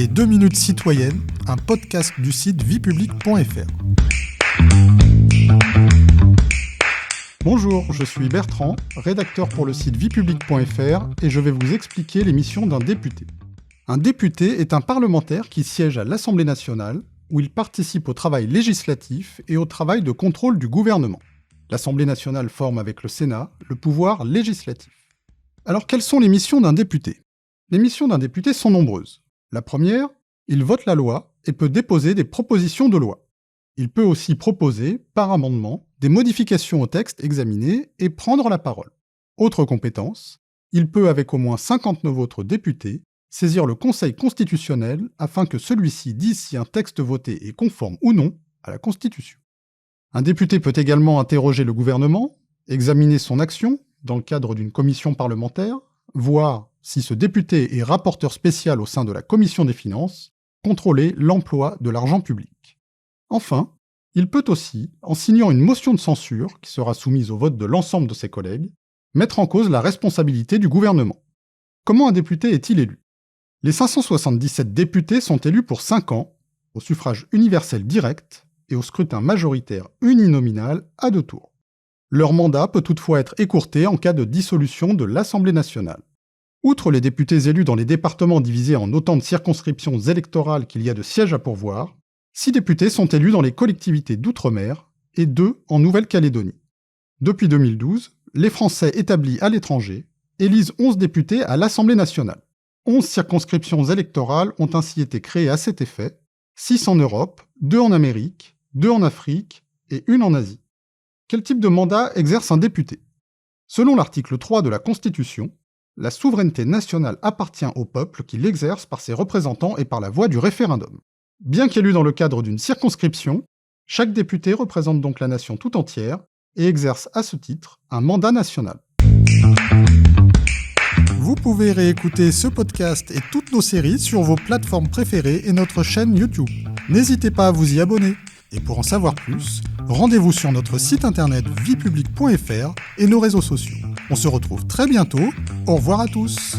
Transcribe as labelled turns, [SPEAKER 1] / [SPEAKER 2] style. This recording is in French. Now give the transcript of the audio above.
[SPEAKER 1] Les 2 minutes citoyennes, un podcast du site viepublique.fr. Bonjour, je suis Bertrand, rédacteur pour le site viepublique.fr et je vais vous expliquer les missions d'un député. Un député est un parlementaire qui siège à l'Assemblée nationale où il participe au travail législatif et au travail de contrôle du gouvernement. L'Assemblée nationale forme avec le Sénat le pouvoir législatif. Alors quelles sont les missions d'un député ? Les missions d'un député sont nombreuses. La première, il vote la loi et peut déposer des propositions de loi. Il peut aussi proposer, par amendement, des modifications au texte examiné et prendre la parole. Autre compétence, il peut, avec au moins 59 autres députés, saisir le Conseil constitutionnel afin que celui-ci dise si un texte voté est conforme ou non à la Constitution. Un député peut également interroger le gouvernement, examiner son action dans le cadre d'une commission parlementaire, voir si ce député est rapporteur spécial au sein de la commission des finances, contrôler l'emploi de l'argent public. Enfin, il peut aussi, en signant une motion de censure qui sera soumise au vote de l'ensemble de ses collègues, mettre en cause la responsabilité du gouvernement. Comment un député est-il élu ? Les 577 députés sont élus pour 5 ans, au suffrage universel direct et au scrutin majoritaire uninominal à 2 tours. Leur mandat peut toutefois être écourté en cas de dissolution de l'Assemblée nationale. Outre les députés élus dans les départements divisés en autant de circonscriptions électorales qu'il y a de sièges à pourvoir, 6 députés sont élus dans les collectivités d'outre-mer et 2 en Nouvelle-Calédonie. Depuis 2012, les Français établis à l'étranger élisent 11 députés à l'Assemblée nationale. 11 circonscriptions électorales ont ainsi été créées à cet effet, 6 en Europe, 2 en Amérique, 2 en Afrique et 1 en Asie. Quel type de mandat exerce un député ? Selon l'article 3 de la Constitution, la souveraineté nationale appartient au peuple qui l'exerce par ses représentants et par la voie du référendum. Bien qu'élu dans le cadre d'une circonscription, chaque député représente donc la nation tout entière et exerce à ce titre un mandat national. Vous pouvez réécouter ce podcast et toutes nos séries sur vos plateformes préférées et notre chaîne YouTube. N'hésitez pas à vous y abonner. Et pour en savoir plus, rendez-vous sur notre site internet viepublique.fr et nos réseaux sociaux. On se retrouve très bientôt. Au revoir à tous.